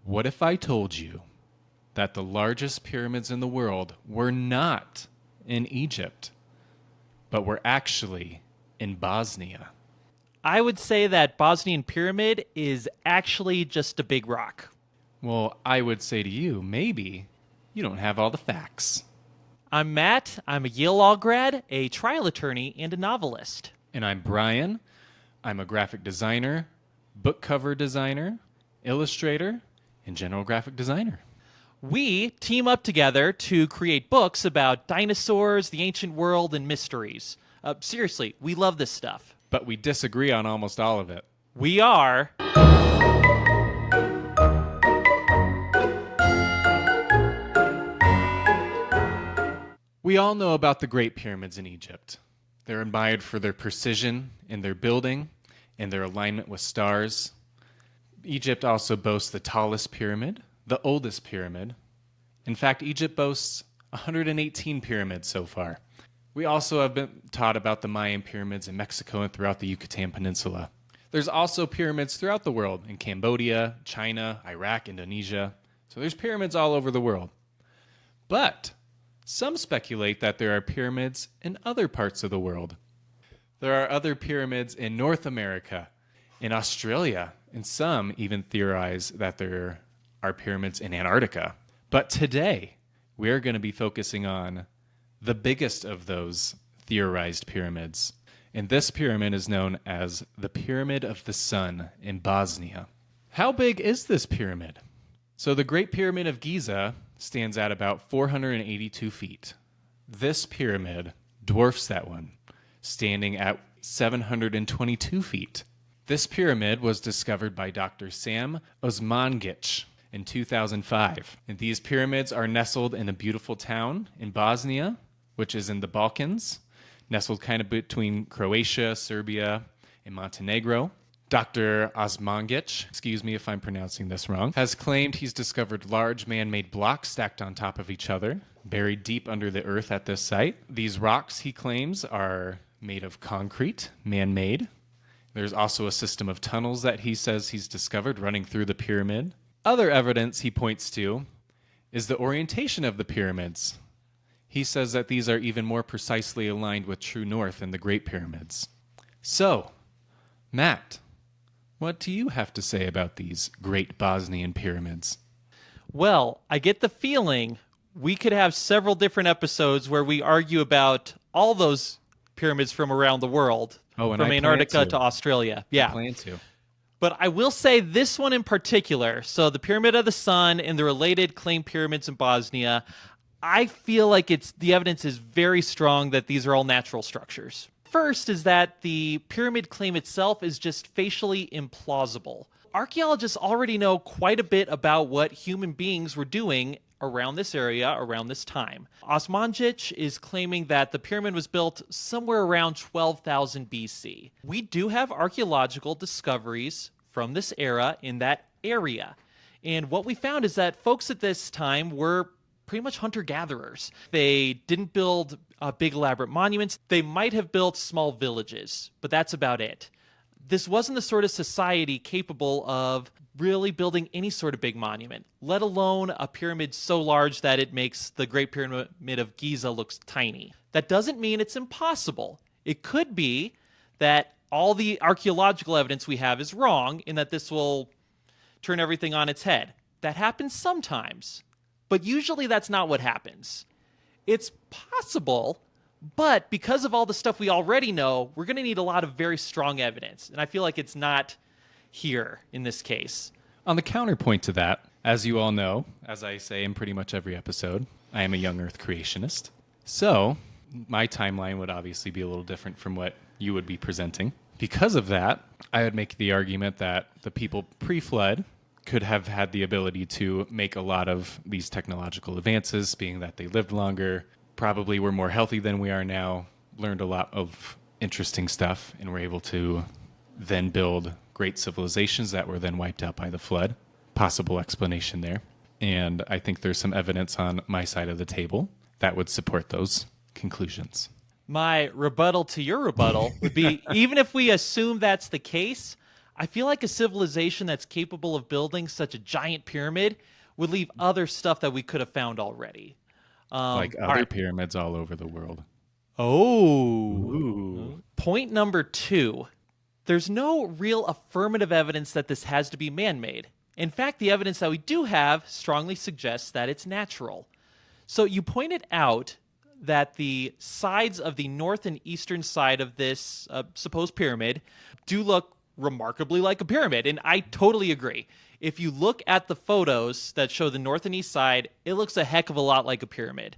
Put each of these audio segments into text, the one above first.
What if I told you that the largest pyramids in the world were not in Egypt, but were actually in Bosnia? I would say that Bosnian pyramid is actually just a big rock. Well, I would say to you, maybe you don't have all the facts. I'm Matt. I'm a Yale Law grad, a trial attorney, and a novelist. And I'm Brian. I'm a graphic designer, book cover designer, illustrator, and general graphic designer. We team up together to create books about dinosaurs, the ancient world, and mysteries. Seriously, we love this stuff. But we disagree on almost all of it. We are. We all know about the Great Pyramids in Egypt. They're admired for their precision in their building and their alignment with stars. Egypt also boasts the tallest pyramid, the oldest pyramid. In fact, Egypt boasts 118 pyramids so far. We also have been taught about the Mayan pyramids in Mexico and throughout the Yucatan Peninsula. There's also pyramids throughout the world in Cambodia, China, Iraq, Indonesia. So there's pyramids all over the world. But some speculate that there are pyramids in other parts of the world. There are other pyramids in North America, in Australia, and some even theorize that there are pyramids in Antarctica. But today, we're going to be focusing on the biggest of those theorized pyramids. And this pyramid is known as the Pyramid of the Sun in Bosnia. How big is this pyramid? So the Great Pyramid of Giza stands at about 482 feet. This pyramid dwarfs that one, standing at 722 feet. This pyramid was discovered by Dr. Sam Osmangic in 2005. And these pyramids are nestled in a beautiful town in Bosnia, which is in the Balkans, nestled kind of between Croatia, Serbia, and Montenegro. Dr. Osmangic, excuse me if I'm pronouncing this wrong, has claimed he's discovered large man-made blocks stacked on top of each other, buried deep under the earth at this site. These rocks, he claims, are made of concrete, man-made. There's also a system of tunnels that he says he's discovered running through the pyramid. Other evidence he points to is the orientation of the pyramids. He says that these are even more precisely aligned with true north than the Great Pyramids. So, Matt, what do you have to say about these great Bosnian pyramids? Well, I get the feeling we could have several different episodes where we argue about all those pyramids from around the world, Oh, and from I Antarctica plan to Australia. Yeah. I plan to. But I will say this one in particular, so the Pyramid of the Sun and the related claimed pyramids in Bosnia, I feel like the evidence is very strong that these are all natural structures. First is that the pyramid claim itself is just facially implausible. Archaeologists already know quite a bit about what human beings were doing around this area around this time. Osmangic is claiming that the pyramid was built somewhere around 12,000 BC. We do have archaeological discoveries from this era in that area. And what we found is that folks at this time were pretty much hunter-gatherers. They didn't build big elaborate monuments. They might have built small villages, but that's about it. This wasn't the sort of society capable of really building any sort of big monument, let alone a pyramid so large that it makes the Great Pyramid of Giza look tiny. That doesn't mean it's impossible. It could be that all the archaeological evidence we have is wrong and that this will turn everything on its head. That happens sometimes, but usually that's not what happens. It's possible, but because of all the stuff we already know, we're going to need a lot of very strong evidence, and I feel like it's not here in this case. On the counterpoint to that, as you all know, as I say in pretty much every episode, I am a young Earth creationist. So, my timeline would obviously be a little different from what you would be presenting. Because of that, I would make the argument that the people pre-flood could have had the ability to make a lot of these technological advances, being that they lived longer, probably were more healthy than we are now, learned a lot of interesting stuff, and were able to then build great civilizations that were then wiped out by the flood. Possible explanation there. And I think there's some evidence on my side of the table that would support those conclusions. My rebuttal to your rebuttal would be, even if we assume that's the case, I feel like a civilization that's capable of building such a giant pyramid would leave other stuff that we could have found already. Like All other right. pyramids all over the world. Oh. Ooh. Point number 2. There's no real affirmative evidence that this has to be man made. In fact, the evidence that we do have strongly suggests that it's natural. So you pointed out that the sides of the north and eastern side of this supposed pyramid do look remarkably like a pyramid, and I totally agree. If you look at the photos that show the north and east side, it looks a heck of a lot like a pyramid.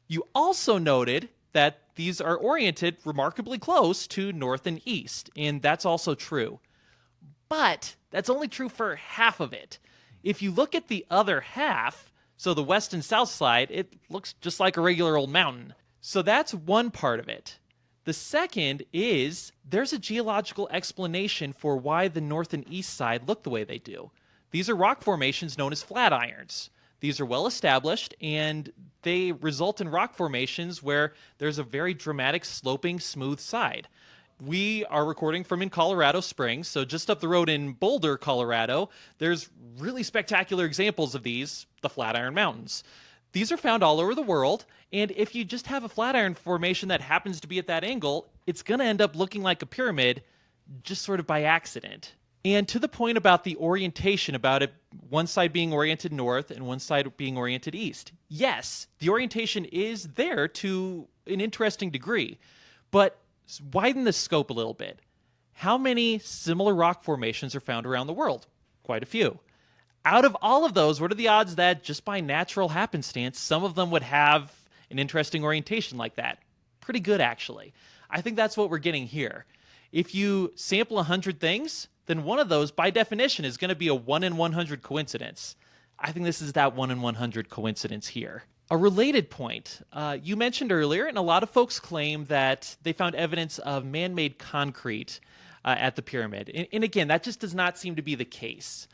You also noted that these are oriented remarkably close to north and east, and that's also true. But that's only true for half of it. If you look at the other half, so the west and south side, it looks just like a regular old mountain. So that's one part of it. The second is there's a geological explanation for why the north and east side look the way they do. These are rock formations known as flatirons. These are well established, and they result in rock formations where there's a very dramatic, sloping, smooth side. We are recording from in Colorado Springs, so just up the road in Boulder, Colorado, there's really spectacular examples of these, the Flatiron Mountains. These are found all over the world, and if you just have a flatiron formation that happens to be at that angle, it's going to end up looking like a pyramid just sort of by accident. And to the point about the orientation, about it, one side being oriented north and one side being oriented east. Yes, the orientation is there to an interesting degree, but widen the scope a little bit. How many similar rock formations are found around the world? Quite a few. Out of all of those, what are the odds that just by natural happenstance, some of them would have an interesting orientation like that? Pretty good, actually. I think that's what we're getting here. If you sample 100 things, then one of those, by definition, is going to be a 1 in 100 coincidence. I think this is that 1 in 100 coincidence here. A related point, you mentioned earlier, and a lot of folks claim that they found evidence of man-made concrete at the pyramid. And again, that just does not seem to be the case.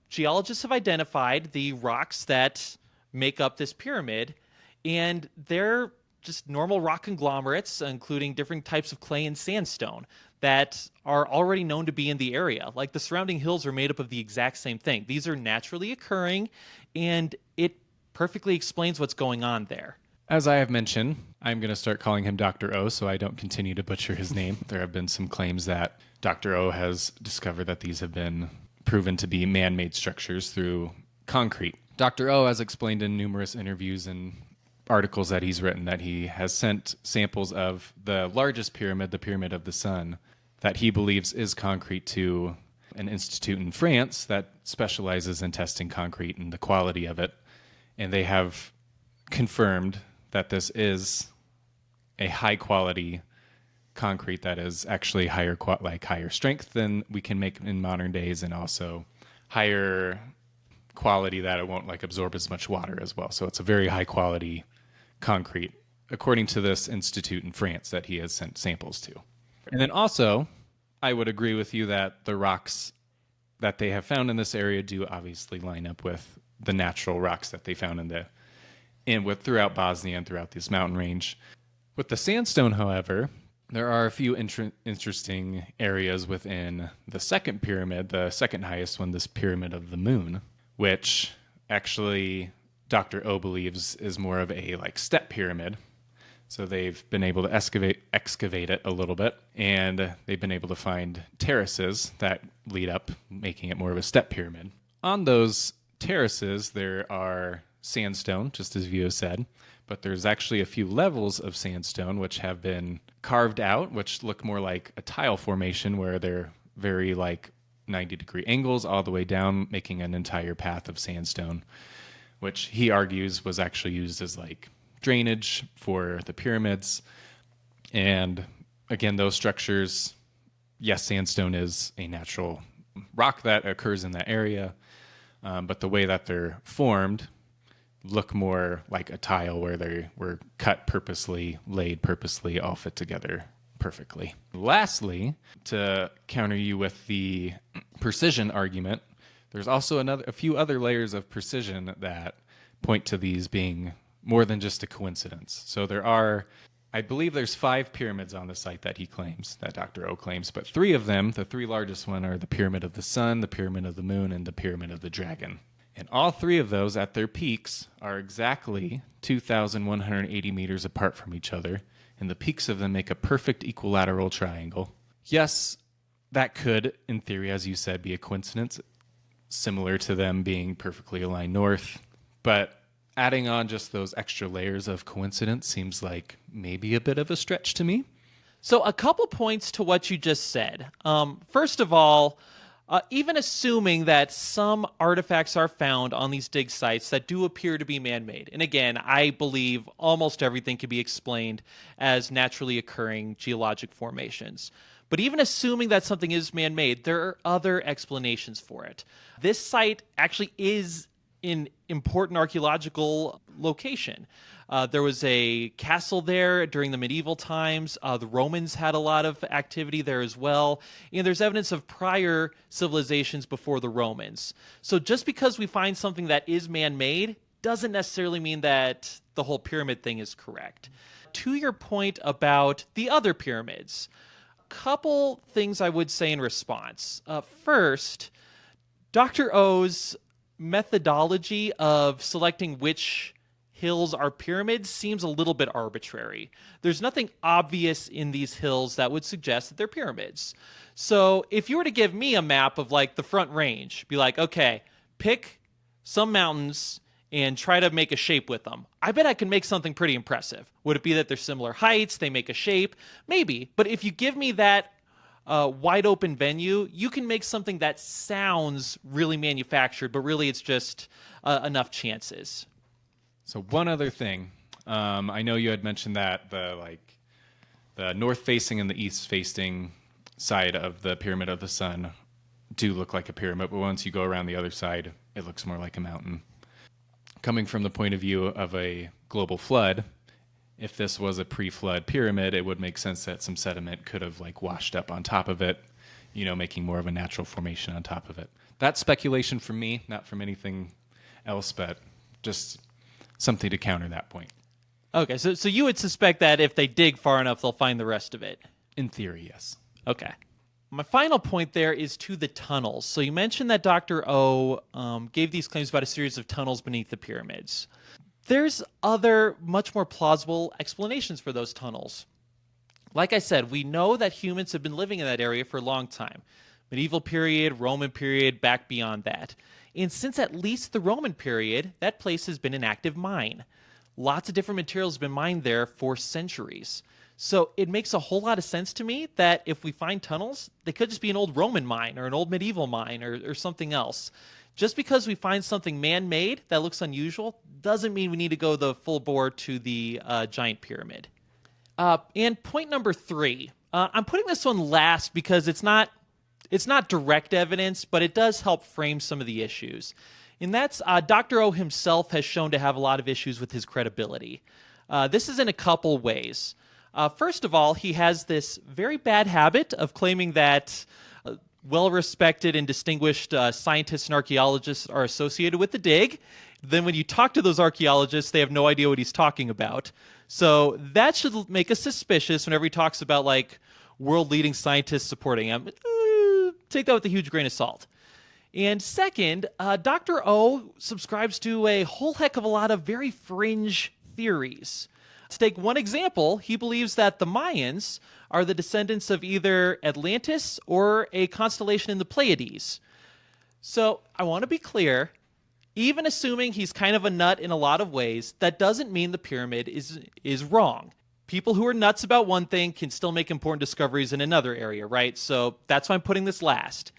Geologists have identified the rocks that make up this pyramid, and they're just normal rock conglomerates, including different types of clay and sandstone that are already known to be in the area. Like the surrounding hills are made up of the exact same thing. These are naturally occurring, and it perfectly explains what's going on there. As I have mentioned, I'm going to start calling him Dr. O so I don't continue to butcher his name. There have been some claims that Dr. O has discovered that these have been proven to be man-made structures through concrete. Dr. O has explained in numerous interviews and articles that he's written that he has sent samples of the largest pyramid, the Pyramid of the Sun, that he believes is concrete to an institute in France that specializes in testing concrete and the quality of it. And they have confirmed that this is a high-quality concrete that is actually higher strength than we can make in modern days, and also higher quality that it won't absorb as much water as well. So it's a very high quality concrete, according to this institute in France that he has sent samples to. And then also, I would agree with you that the rocks that they have found in this area do obviously line up with the natural rocks that they found throughout Bosnia and throughout this mountain range. With the sandstone, however, there are a few interesting areas within the second pyramid, the second highest one, this Pyramid of the Moon, which actually Dr. O believes is more of a step pyramid. So they've been able to excavate it a little bit, and they've been able to find terraces that lead up, making it more of a step pyramid. On those terraces, there are sandstone, just as you have said, but there's actually a few levels of sandstone which have been carved out, which look more like a tile formation where they're very 90-degree angles all the way down, making an entire path of sandstone, which he argues was actually used as drainage for the pyramids. And again, those structures, yes, sandstone is a natural rock that occurs in that area, but the way that they're formed look more like a tile where they were cut purposely, laid purposely, all fit together perfectly. Lastly, to counter you with the precision argument, there's also a few other layers of precision that point to these being more than just a coincidence. So there are, I believe there's 5 pyramids on the site that he claims, that Dr. O claims, but 3 of them, the 3 largest one, are the Pyramid of the Sun, the Pyramid of the Moon, and the Pyramid of the Dragon. And all 3 of those at their peaks are exactly 2,180 meters apart from each other, and the peaks of them make a perfect equilateral triangle. Yes, that could, in theory, as you said, be a coincidence, similar to them being perfectly aligned north, but adding on just those extra layers of coincidence seems like maybe a bit of a stretch to me. So a couple points to what you just said. First of all, even assuming that some artifacts are found on these dig sites that do appear to be man-made, and again, I believe almost everything can be explained as naturally occurring geologic formations. But even assuming that something is man-made, there are other explanations for it. This site actually is an important archaeological location. There was a castle there during the medieval times. The Romans had a lot of activity there as well. And there's evidence of prior civilizations before the Romans. So just because we find something that is man-made doesn't necessarily mean that the whole pyramid thing is correct. To your point about the other pyramids, couple things I would say in response. First, Dr. O's methodology of selecting which hills are pyramids seems a little bit arbitrary. There's nothing obvious in these hills that would suggest that they're pyramids. So if you were to give me a map of like the Front Range, be like, okay, pick some mountains and try to make a shape with them. I bet I can make something pretty impressive. Would it be that they're similar heights, they make a shape? Maybe. But if you give me that wide open venue, you can make something that sounds really manufactured, but really it's just enough chances. So one other thing, I know you had mentioned that the north-facing and the east-facing side of the Pyramid of the Sun do look like a pyramid, but once you go around the other side, it looks more like a mountain. Coming from the point of view of a global flood, if this was a pre-flood pyramid, it would make sense that some sediment could have like washed up on top of it, making more of a natural formation on top of it. That's speculation from me, not from anything else, but just something to counter that point. Okay, so you would suspect that if they dig far enough, they'll find the rest of it? In theory, yes. Okay. My final point there is to the tunnels. So you mentioned that Dr. O gave these claims about a series of tunnels beneath the pyramids. There's other, much more plausible explanations for those tunnels. Like I said, we know that humans have been living in that area for a long time. Medieval period, Roman period, back beyond that. And since at least the Roman period, that place has been an active mine. Lots of different materials have been mined there for centuries. So it makes a whole lot of sense to me that if we find tunnels, they could just be an old Roman mine or an old medieval mine or something else. Just because we find something man-made that looks unusual doesn't mean we need to go the full bore to the giant pyramid. And point number 3, I'm putting this one last because it's not direct evidence, but it does help frame some of the issues. And that's Dr. O himself has shown to have a lot of issues with his credibility. This is in a couple ways. First of all, he has this very bad habit of claiming that well-respected and distinguished scientists and archaeologists are associated with the dig. Then when you talk to those archaeologists, they have no idea what he's talking about. So that should make us suspicious whenever he talks about like world-leading scientists supporting him. Take that with a huge grain of salt. And second, Dr. O subscribes to a whole heck of a lot of very fringe theories. To take one example, he believes that the Mayans are the descendants of either Atlantis or a constellation in the Pleiades. So I want to be clear, even assuming he's kind of a nut in a lot of ways, that doesn't mean the pyramid is wrong. People who are nuts about one thing can still make important discoveries in another area, right? So that's why I'm putting this last.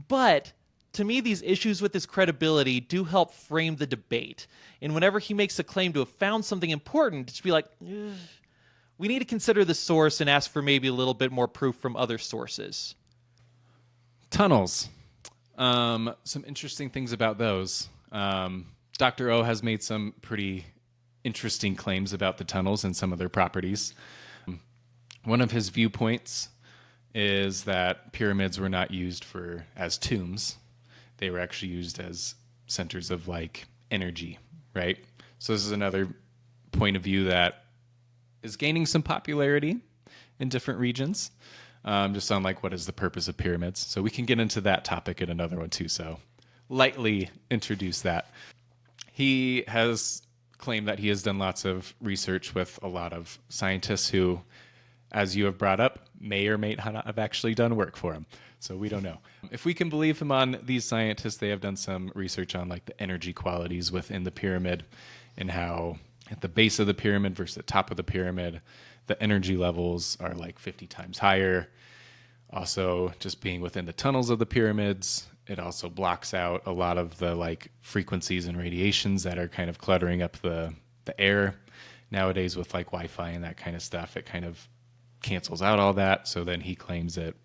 But to me, these issues with his credibility do help frame the debate. And whenever he makes a claim to have found something important, just be like, we need to consider the source and ask for maybe a little bit more proof from other sources. Tunnels. Some interesting things about those. Dr. O has made some pretty interesting claims about the tunnels and some of their properties. One of his viewpoints is that pyramids were not used as tombs. They were actually used as centers of like energy, right? So this is another point of view that is gaining some popularity in different regions. Just on like what is the purpose of pyramids. So we can get into that topic in another one too. So lightly introduce that. He has claimed that he has done lots of research with a lot of scientists who, as you have brought up, may or may not have actually done work for him. So we don't know. If we can believe him on these scientists, they have done some research on like the energy qualities within the pyramid and how at the base of the pyramid versus the top of the pyramid, the energy levels are like 50 times higher. Also, just being within the tunnels of the pyramids, it also blocks out a lot of the like frequencies and radiations that are kind of cluttering up the air. Nowadays with like Wi-Fi and that kind of stuff, it kind of cancels out all that. So then he claims it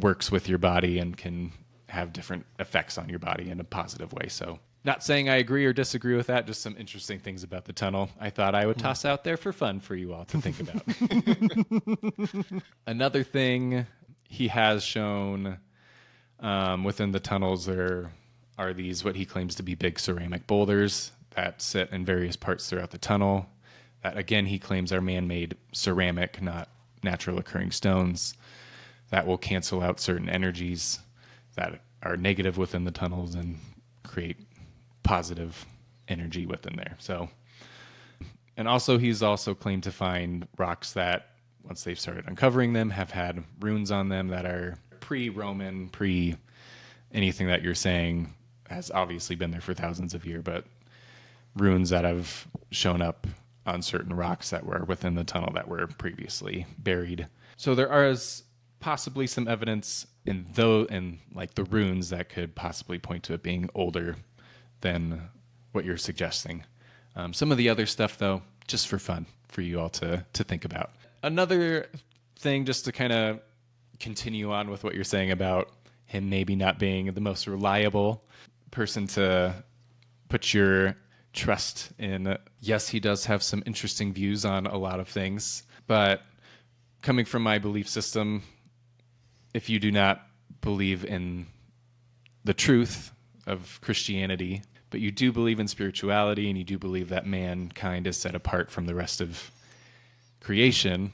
works with your body and can have different effects on your body in a positive way. So not saying I agree or disagree with that, just some interesting things about the tunnel I thought I would toss out there for fun for you all to think about. Another thing he has shown within the tunnels, there are these what he claims to be big ceramic boulders that sit in various parts throughout the tunnel that, again, he claims are man-made ceramic, not natural occurring stones, that will cancel out certain energies that are negative within the tunnels and create positive energy within there. So, and also he's also claimed to find rocks that, once they've started uncovering them, have had runes on them that are pre-Roman, anything that you're saying has obviously been there for thousands of years, but runes that have shown up on certain rocks that were within the tunnel that were previously buried. So there is possibly some evidence in like the runes that could possibly point to it being older than what you're suggesting. Some of the other stuff, though, just for fun, for you all to think about. Another thing, just to kind of continue on with what you're saying about him maybe not being the most reliable person to put your trust in. Yes, he does have some interesting views on a lot of things, but coming from my belief system, if you do not believe in the truth of Christianity, but you do believe in spirituality and you do believe that mankind is set apart from the rest of creation,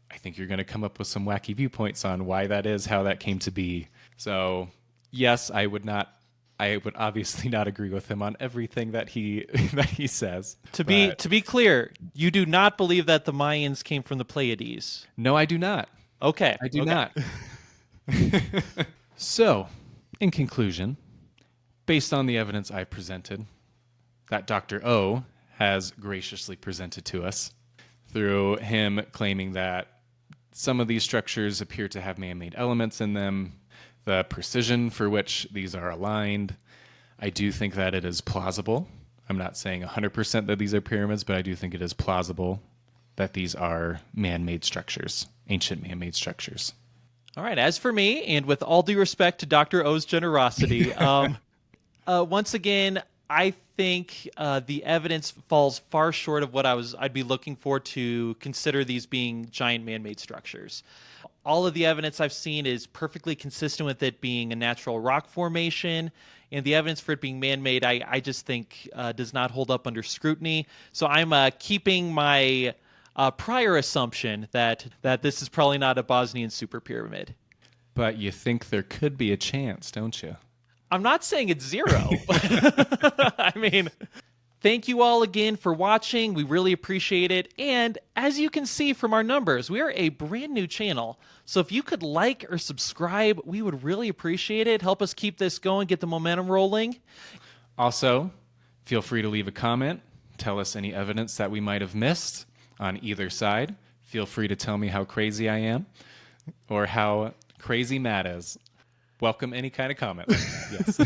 I think you're going to come up with some wacky viewpoints on why that is, how that came to be. So, yes, I would obviously not agree with him on everything that he says. To be clear, you do not believe that the Mayans came from the Pleiades. No, I do not. Okay. I do not. So, in conclusion, based on the evidence I presented, that Dr. O has graciously presented to us, through him claiming that some of these structures appear to have man-made elements in them, the precision for which these are aligned, I do think that it is plausible. I'm not saying 100% that these are pyramids, but I do think it is plausible that these are man-made structures, ancient man-made structures. All right. As for me, and with all due respect to Dr. O's generosity, once again, I think the evidence falls far short of what I'd be looking for to consider these being giant man-made structures. All of the evidence I've seen is perfectly consistent with it being a natural rock formation, and the evidence for it being man-made, I just think does not hold up under scrutiny. So I'm keeping my prior assumption that this is probably not a Bosnian super pyramid. But you think there could be a chance, don't you? I'm not saying it's zero. I mean, thank you all again for watching. We really appreciate it. And as you can see from our numbers, we are a brand new channel. So if you could like or subscribe, we would really appreciate it. Help us keep this going, get the momentum rolling. Also, feel free to leave a comment. Tell us any evidence that we might have missed on either side. Feel free to tell me how crazy I am or how crazy Matt is. Welcome any kind of comment. Yes.